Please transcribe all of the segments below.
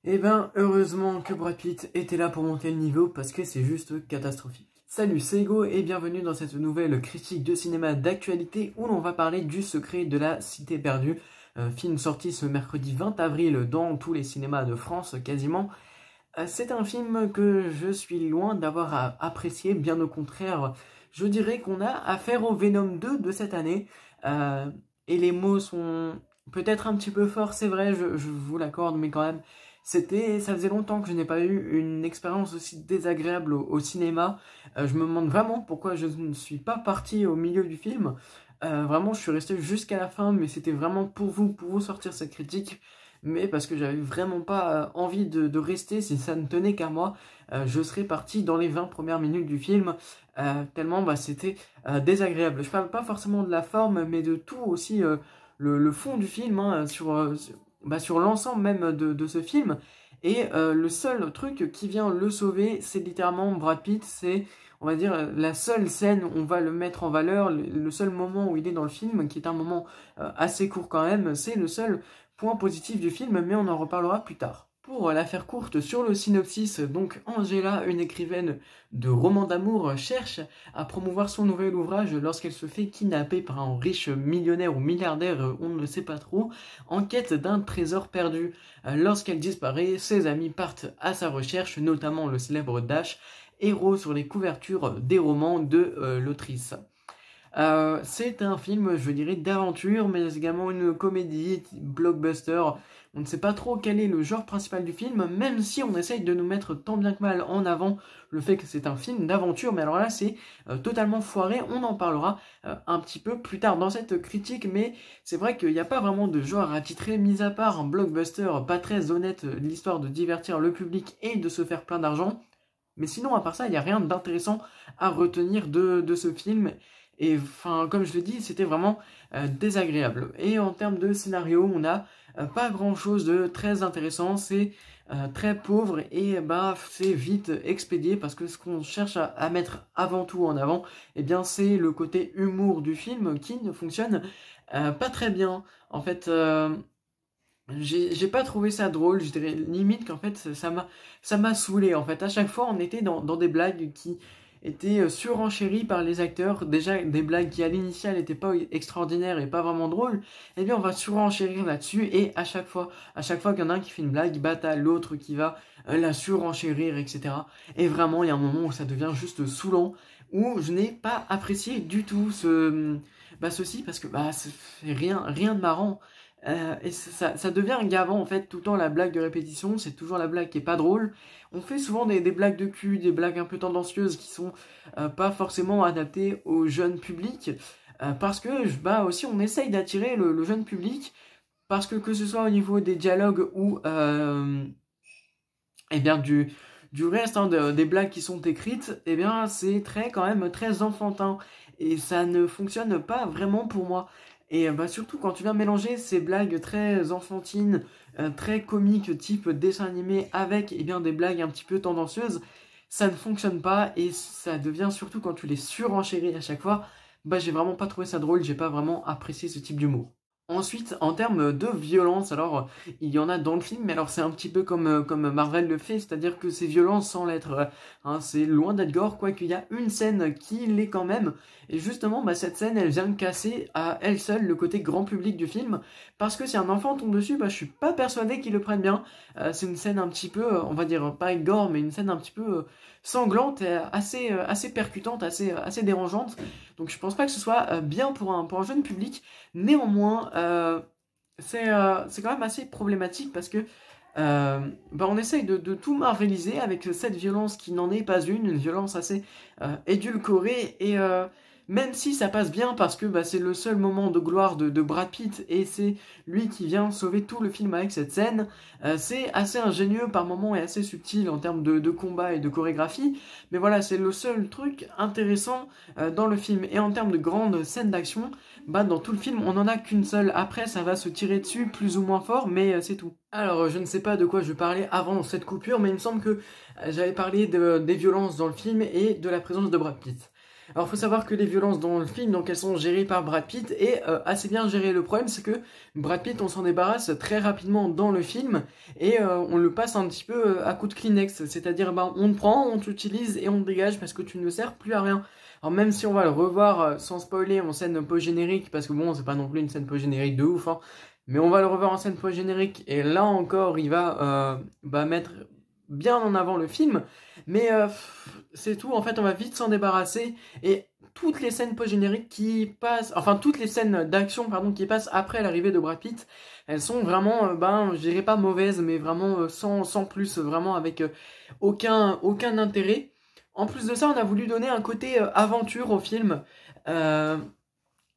Eh ben, heureusement que Brad Pitt était là pour monter le niveau parce que c'est juste catastrophique. Salut, c'est Ego et bienvenue dans cette nouvelle critique de cinéma d'actualité où l'on va parler du Secret de la Cité perdue, film sorti ce mercredi 20 avril dans tous les cinémas de France quasiment. C'est un film que je suis loin d'avoir apprécié, bien au contraire. Je dirais qu'on a affaire au Venom 2 de cette année. Euh, et les mots sont peut-être un petit peu forts, c'est vrai, je vous l'accorde, mais quand même, ça faisait longtemps que je n'ai pas eu une expérience aussi désagréable au cinéma. Je me demande vraiment pourquoi je ne suis pas parti au milieu du film. Vraiment, je suis resté jusqu'à la fin, mais c'était vraiment pour vous sortir cette critique mais parce que j'avais vraiment pas envie de rester, si ça ne tenait qu'à moi, je serais parti dans les 20 premières minutes du film, tellement bah, c'était désagréable. Je parle pas forcément de la forme, mais de tout aussi, le fond du film, hein, sur l'ensemble même de ce film. Et le seul truc qui vient le sauver, c'est littéralement Brad Pitt, c'est, on va dire, la seule scène où on va le mettre en valeur, le seul moment où il est dans le film, qui est un moment assez court quand même, c'est le seul point positif du film, mais on en reparlera plus tard. Pour la faire courte sur le synopsis, donc Angela, une écrivaine de romans d'amour, cherche à promouvoir son nouvel ouvrage lorsqu'elle se fait kidnapper par un riche millionnaire ou milliardaire, on ne le sait pas trop, en quête d'un trésor perdu. Lorsqu'elle disparaît, ses amis partent à sa recherche, notamment le célèbre Dash, héros sur les couvertures des romans de l'autrice. C'est un film, je dirais, d'aventure, mais également une comédie, blockbuster. On ne sait pas trop quel est le genre principal du film, même si on essaye de nous mettre tant bien que mal en avant le fait que c'est un film d'aventure, mais alors là c'est totalement foiré, on en parlera un petit peu plus tard dans cette critique, mais c'est vrai qu'il n'y a pas vraiment de genre à titrer, mis à part un blockbuster pas très honnête, l'histoire de divertir le public et de se faire plein d'argent. Mais sinon, à part ça, il n'y a rien d'intéressant à retenir de ce film. Et enfin, comme je le dis, c'était vraiment désagréable. Et en termes de scénario, on n'a pas grand-chose de très intéressant. C'est très pauvre et bah c'est vite expédié parce que ce qu'on cherche à mettre avant tout en avant, eh bien c'est le côté humour du film qui ne fonctionne pas très bien. En fait, j'ai pas trouvé ça drôle, je dirais limite qu'en fait ça m'a saoulé en fait. À chaque fois on était dans des blagues qui étaient surenchéries par les acteurs, déjà des blagues qui à l'initiale n'étaient pas extraordinaires et pas vraiment drôles, et bien on va surenchérir là-dessus et à chaque fois qu'il y en a un qui fait une blague, bah t'as l'autre qui va la surenchérir, etc. Et vraiment il y a un moment où ça devient juste saoulant, où je n'ai pas apprécié du tout ceci parce que bah c'est rien de marrant. Et ça devient gavant en fait, tout le temps la blague de répétition, c'est toujours la blague qui est pas drôle. On fait souvent des blagues de cul, des blagues un peu tendancieuses qui sont pas forcément adaptées au jeune public. Parce que bah aussi on essaye d'attirer le jeune public, parce que ce soit au niveau des dialogues ou eh bien du reste hein, des blagues qui sont écrites, eh bien c'est quand même très enfantin et ça ne fonctionne pas vraiment pour moi. Et bah surtout quand tu viens mélanger ces blagues très enfantines, très comiques type dessin animé avec eh bien des blagues un petit peu tendancieuses, ça ne fonctionne pas et ça devient surtout quand tu les surenchéris à chaque fois, bah j'ai vraiment pas trouvé ça drôle, j'ai pas vraiment apprécié ce type d'humour. Ensuite, en termes de violence, alors il y en a dans le film, mais alors c'est un petit peu comme Marvel le fait, c'est-à-dire que c'est violent sans l'être. Hein, c'est loin d'être gore, quoiqu'il y a une scène qui l'est quand même. Et justement, bah, cette scène, elle vient casser à elle seule le côté grand public du film, parce que si un enfant tombe dessus, bah, je suis pas persuadé qu'il le prenne bien. C'est une scène un petit peu, on va dire pas gore, mais une scène un petit peu sanglante, et assez percutante, assez dérangeante. Donc je pense pas que ce soit bien pour un jeune public. Néanmoins, c'est quand même assez problématique parce que bah on essaye de tout marveliser avec cette violence qui n'en est pas une violence assez édulcorée et même si ça passe bien parce que bah, c'est le seul moment de gloire de Brad Pitt et c'est lui qui vient sauver tout le film avec cette scène, c'est assez ingénieux par moments et assez subtil en termes de combat et de chorégraphie, mais voilà, c'est le seul truc intéressant dans le film. Et en termes de grandes scènes d'action, bah, dans tout le film, on n'en a qu'une seule. Après, ça va se tirer dessus plus ou moins fort, mais c'est tout. Alors, je ne sais pas de quoi je parlais avant cette coupure, mais il me semble que j'avais parlé des violences dans le film et de la présence de Brad Pitt. Alors faut savoir que les violences dans le film, donc elles sont gérées par Brad Pitt et assez bien gérées. Le problème c'est que Brad Pitt on s'en débarrasse très rapidement dans le film et on le passe un petit peu à coup de Kleenex, c'est-à-dire ben, on te prend, on t'utilise et on te dégage parce que tu ne sers plus à rien. Alors même si on va le revoir sans spoiler en scène post-générique, parce que bon c'est pas non plus une scène post-générique de ouf, hein, mais on va le revoir en scène post-générique et là encore il va mettre bien en avant le film, mais c'est tout, en fait on va vite s'en débarrasser et toutes les scènes post-génériques qui passent, enfin toutes les scènes d'action pardon qui passent après l'arrivée de Brad Pitt, elles sont vraiment, je dirais pas mauvaises, mais vraiment sans plus, vraiment avec aucun intérêt. En plus de ça, on a voulu donner un côté aventure au film. Euh,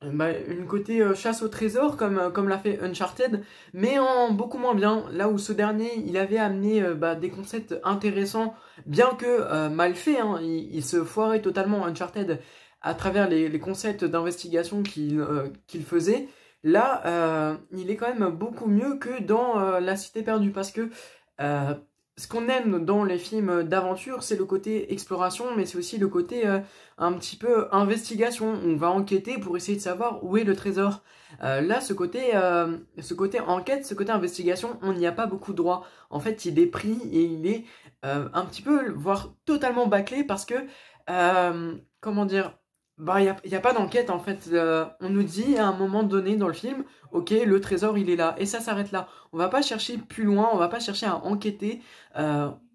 une côté chasse au trésor comme l'a fait Uncharted, mais en beaucoup moins bien, là où ce dernier il avait amené des concepts intéressants, bien que mal fait, hein, il se foirait totalement Uncharted à travers les concepts d'investigation qu'il faisait. Là il est quand même beaucoup mieux que dans La Cité perdue, parce que euh, ce qu'on aime dans les films d'aventure, c'est le côté exploration, mais c'est aussi le côté un petit peu investigation. On va enquêter pour essayer de savoir où est le trésor. Là, ce côté enquête, ce côté investigation, on n'y a pas beaucoup droit. En fait, il est pris et il est un petit peu, voire totalement bâclé parce que, comment dire, il y a pas d'enquête en fait. On nous dit à un moment donné dans le film, ok, le trésor il est là, et ça s'arrête là. On va pas chercher plus loin, on va pas chercher à enquêter.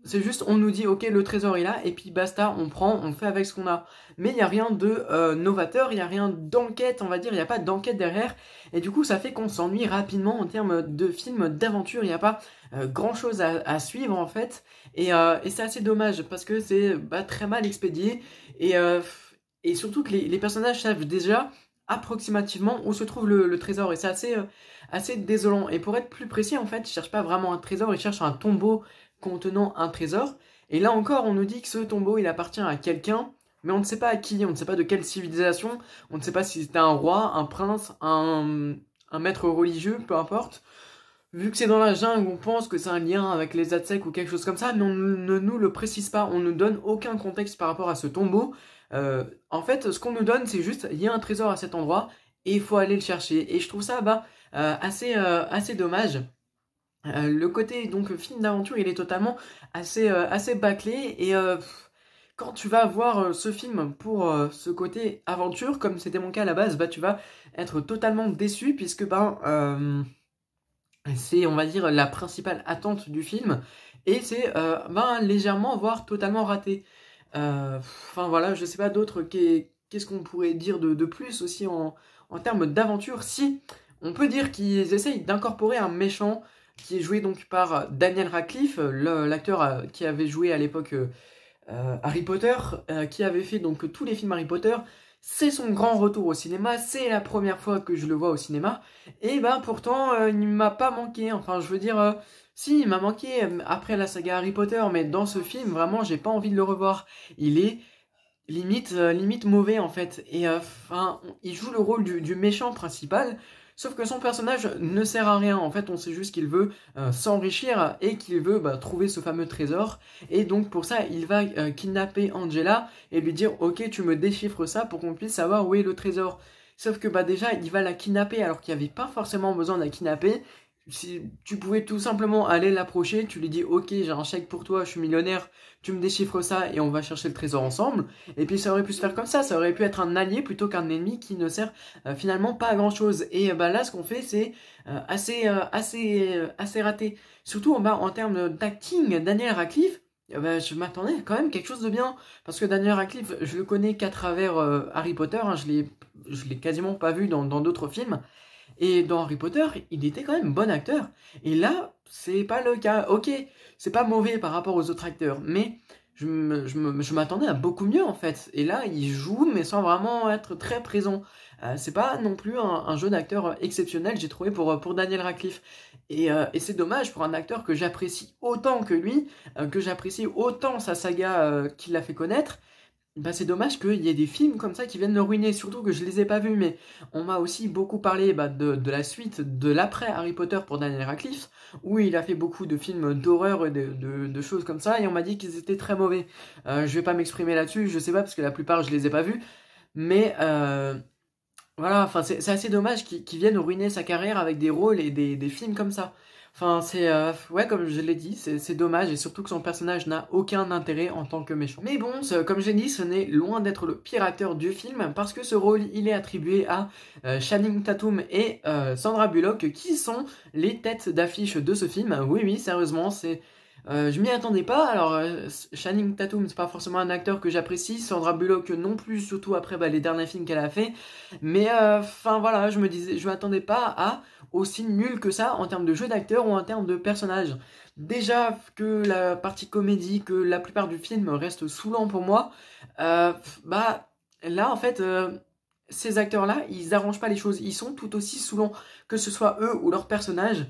C'est juste, on nous dit, ok, le trésor est là, et puis basta, on prend, on fait avec ce qu'on a. Mais il n'y a rien de novateur, il n'y a rien d'enquête, on va dire, il n'y a pas d'enquête derrière. Et du coup, ça fait qu'on s'ennuie rapidement en termes de films d'aventure. Il n'y a pas grand-chose à suivre, en fait. Et c'est assez dommage, parce que c'est très mal expédié. Et surtout que les personnages savent déjà approximativement où se trouve le trésor. Et c'est assez désolant. Et pour être plus précis, en fait, ils cherchent pas vraiment un trésor, ils cherchent un tombeau contenant un trésor. Et là encore, on nous dit que ce tombeau, il appartient à quelqu'un, mais on ne sait pas à qui, on ne sait pas de quelle civilisation, on ne sait pas si c'était un roi, un prince, un maître religieux, peu importe. Vu que c'est dans la jungle, on pense que c'est un lien avec les Aztecs ou quelque chose comme ça, mais on ne nous le précise pas, on ne donne aucun contexte par rapport à ce tombeau. En fait, ce qu'on nous donne, c'est juste, il y a un trésor à cet endroit, et il faut aller le chercher. Et je trouve ça assez dommage. Le côté donc film d'aventure, il est totalement assez bâclé, et quand tu vas voir ce film pour ce côté aventure, comme c'était mon cas à la base, tu vas être totalement déçu puisque c'est, on va dire, la principale attente du film et c'est légèrement voire totalement raté. Enfin voilà, je sais pas d'autre qu'est-ce qu'on pourrait dire de plus aussi en termes d'aventure. Si on peut dire qu'ils essayent d'incorporer un méchant qui est joué donc par Daniel Radcliffe, l'acteur qui avait joué à l'époque Harry Potter, qui avait fait donc tous les films Harry Potter. C'est son grand retour au cinéma, c'est la première fois que je le vois au cinéma, et pourtant il m'a pas manqué, enfin je veux dire, si il m'a manqué après la saga Harry Potter, mais dans ce film vraiment j'ai pas envie de le revoir, il est limite mauvais en fait, et il joue le rôle du méchant principal, sauf que son personnage ne sert à rien, en fait on sait juste qu'il veut s'enrichir et qu'il veut trouver ce fameux trésor, et donc pour ça il va kidnapper Angela et lui dire ok tu me déchiffres ça pour qu'on puisse savoir où est le trésor. Sauf que déjà il va la kidnapper alors qu'il n'y avait pas forcément besoin de la kidnapper. Si tu pouvais tout simplement aller l'approcher, tu lui dis ok j'ai un chèque pour toi, je suis millionnaire, tu me déchiffres ça et on va chercher le trésor ensemble. Et puis ça aurait pu se faire comme ça aurait pu être un allié plutôt qu'un ennemi qui ne sert finalement pas à grand chose. Et là ce qu'on fait c'est assez raté. Surtout en termes d'acting, Daniel Radcliffe, je m'attendais quand même quelque chose de bien. Parce que Daniel Radcliffe, je le connais qu'à travers Harry Potter, hein, je l'ai quasiment pas vu dans d'autres films. Et dans Harry Potter, il était quand même bon acteur. Et là, c'est pas le cas. Ok, c'est pas mauvais par rapport aux autres acteurs, mais je m'attendais à beaucoup mieux en fait. Et là, il joue, mais sans vraiment être très présent. C'est pas non plus un jeu d'acteur exceptionnel, j'ai trouvé pour Daniel Radcliffe. Et c'est dommage pour un acteur que j'apprécie autant que lui, que j'apprécie autant sa saga qu'il l'a fait connaître. C'est dommage qu'il y ait des films comme ça qui viennent le ruiner, surtout que je les ai pas vus, mais on m'a aussi beaucoup parlé de la suite, de l'après Harry Potter pour Daniel Radcliffe, où il a fait beaucoup de films d'horreur et de choses comme ça, et on m'a dit qu'ils étaient très mauvais. Je vais pas m'exprimer là-dessus, je sais pas, parce que la plupart je les ai pas vus, mais voilà, enfin c'est assez dommage qu'ils viennent ruiner sa carrière avec des rôles et des films comme ça. Enfin, ouais, comme je l'ai dit, c'est dommage, et surtout que son personnage n'a aucun intérêt en tant que méchant. Mais bon, comme j'ai dit, ce n'est loin d'être le pire acteur du film, parce que ce rôle, il est attribué à Channing Tatum et Sandra Bullock, qui sont les têtes d'affiche de ce film. Oui, oui, sérieusement, je m'y attendais pas. Alors, Channing Tatum, c'est pas forcément un acteur que j'apprécie, Sandra Bullock non plus, surtout après les derniers films qu'elle a fait. Mais, enfin voilà, je m'attendais pas à aussi nul que ça en termes de jeu d'acteur ou en termes de personnage. Déjà que la partie comédie, que la plupart du film reste saoulant pour moi, bah là en fait ces acteurs-là, ils arrangent pas les choses, ils sont tout aussi saoulants, que ce soit eux ou leurs personnages.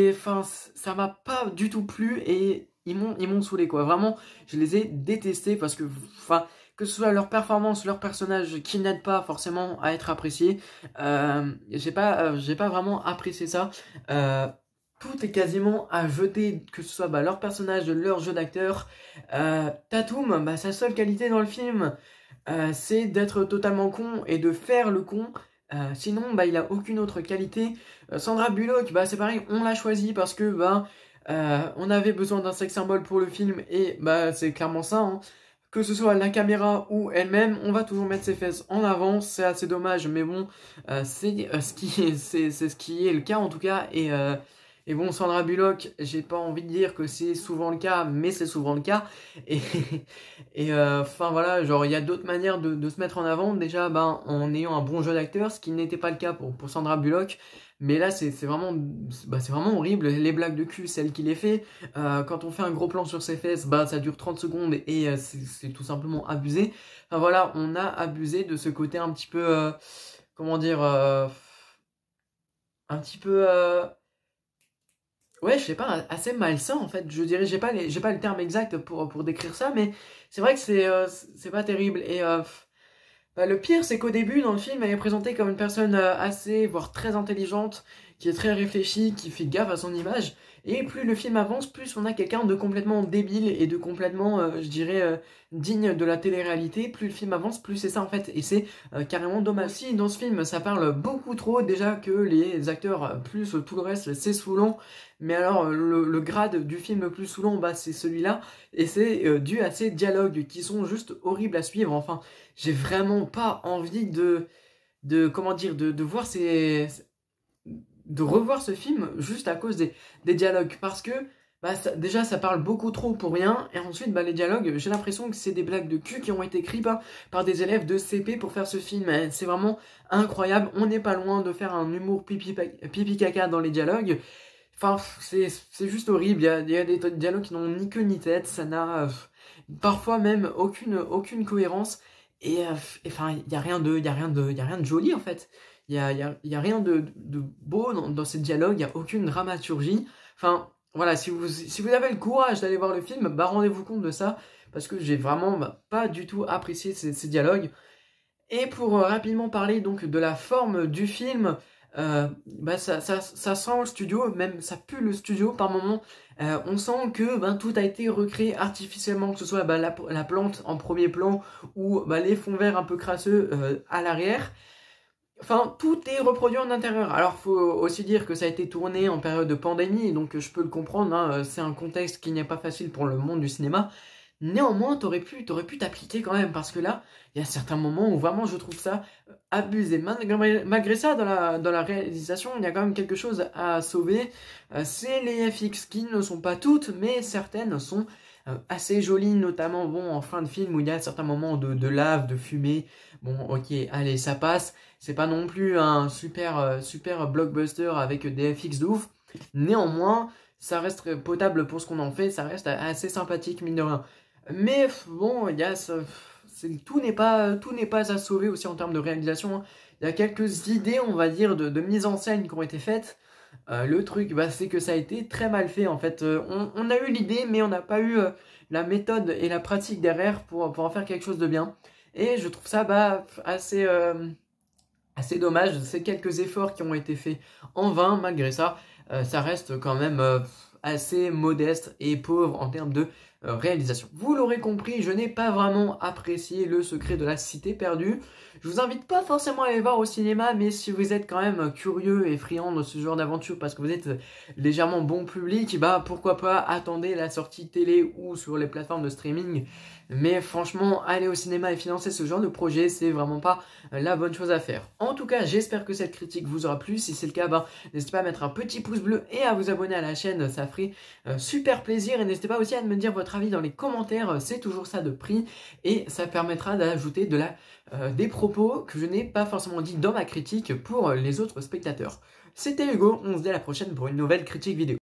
Enfin, ça m'a pas du tout plu et ils m'ont saoulé quoi. Vraiment, je les ai détestés parce que, enfin, que ce soit leur performance, leur personnage qui n'aident pas forcément à être appréciés, j'ai pas vraiment apprécié ça. Euh, Tout est quasiment à jeter, que ce soit leur personnage, leur jeu d'acteur. Tatum, sa seule qualité dans le film, c'est d'être totalement con et de faire le con. Sinon, il a aucune autre qualité. Sandra Bullock, c'est pareil, on l'a choisi parce que on avait besoin d'un sex symbole pour le film et c'est clairement ça. Hein. Que ce soit la caméra ou elle-même, on va toujours mettre ses fesses en avant. C'est assez dommage, mais bon, c'est ce qui est le cas en tout cas. Et bon, Sandra Bullock, j'ai pas envie de dire que c'est souvent le cas, mais c'est souvent le cas. Et, enfin voilà, genre il y a d'autres manières de se mettre en avant. Déjà, en ayant un bon jeu d'acteur, ce qui n'était pas le cas pour Sandra Bullock. Mais là, c'est vraiment horrible. Les blagues de cul, celles qu'il les fait. Quand on fait un gros plan sur ses fesses, ça dure 30 secondes et c'est tout simplement abusé. Enfin voilà, on a abusé de ce côté un petit peu, comment dire, un petit peu, ouais, je sais pas, assez malsain en fait. Je dirais, j'ai pas le terme exact pour décrire ça, mais c'est vrai que c'est pas terrible. Et le pire, c'est qu'au début, dans le film, elle est présentée comme une personne assez, voire très intelligente, qui est très réfléchie, qui fait gaffe à son image. Et plus le film avance, plus on a quelqu'un de complètement débile et de complètement, je dirais, digne de la télé-réalité. Plus le film avance, plus c'est ça en fait. Et c'est carrément dommage. Aussi, dans ce film, ça parle beaucoup trop déjà que les acteurs, plus tout le reste, c'est saoulant. Mais alors, le grade du film le plus saoulant, c'est celui-là. Et c'est dû à ces dialogues qui sont juste horribles à suivre. Enfin, j'ai vraiment pas envie comment dire, de voir de revoir ce film juste à cause des dialogues. Parce que, déjà, ça parle beaucoup trop pour rien. Et ensuite, les dialogues, j'ai l'impression que c'est des blagues de cul qui ont été écrites par des élèves de CP pour faire ce film. C'est vraiment incroyable. On n'est pas loin de faire un humour pipi caca dans les dialogues. Enfin, c'est juste horrible. Il y a des dialogues qui n'ont ni queue ni tête. Ça n'a parfois même aucune cohérence. Et enfin, il y a rien de joli en fait. Il y a rien de beau dans ces dialogues. Il y a aucune dramaturgie. Enfin, voilà, si vous avez le courage d'aller voir le film, rendez-vous compte de ça. Parce que j'ai vraiment pas du tout apprécié ces dialogues. Et pour rapidement parler donc de la forme du film, ça sent le studio, même ça pue le studio par moment. On sent que tout a été recréé artificiellement, que ce soit la plante en premier plan ou les fonds verts un peu crasseux à l'arrière. Enfin, tout est reproduit en intérieur. Alors, faut aussi dire que ça a été tourné en période de pandémie, donc je peux le comprendre, hein, c'est un contexte qui n'est pas facile pour le monde du cinéma. Néanmoins, t'aurais pu t'appliquer quand même, parce que là, il y a certains moments où vraiment je trouve ça abusé. Malgré ça, dans la réalisation, il y a quand même quelque chose à sauver. C'est les FX qui ne sont pas toutes, mais certaines sont assez jolies, notamment en fin de film où il y a certains moments de lave, de fumée. Bon, ok, allez, ça passe. C'est pas non plus un super blockbuster avec des FX de ouf. Néanmoins, ça reste potable pour ce qu'on en fait, ça reste assez sympathique, mine de rien. Mais bon, tout n'est pas à sauver aussi en termes de réalisation. Hein. Il y a quelques idées, on va dire, de mise en scène qui ont été faites. Le truc, c'est que ça a été très mal fait en fait. On a eu l'idée, mais on n'a pas eu la méthode et la pratique derrière pour en faire quelque chose de bien. Et je trouve ça assez dommage. C'est quelques efforts qui ont été faits en vain, malgré ça. Ça reste quand même assez modeste et pauvre en termes de réalisation. Vous l'aurez compris, je n'ai pas vraiment apprécié Le Secret de la Cité perdue. Je vous invite pas forcément à aller voir au cinéma, mais si vous êtes quand même curieux et friand de ce genre d'aventure parce que vous êtes légèrement bon public, bah pourquoi pas attendez la sortie télé ou sur les plateformes de streaming. Mais franchement, aller au cinéma et financer ce genre de projet, c'est vraiment pas la bonne chose à faire. En tout cas, j'espère que cette critique vous aura plu. Si c'est le cas, bah, n'hésitez pas à mettre un petit pouce bleu et à vous abonner à la chaîne, ça ferait super plaisir. Et n'hésitez pas aussi à me dire votre avis dans les commentaires, c'est toujours ça de prix. Et ça permettra d'ajouter des propos que je n'ai pas forcément dit dans ma critique pour les autres spectateurs. C'était Hugo, on se dit à la prochaine pour une nouvelle critique vidéo.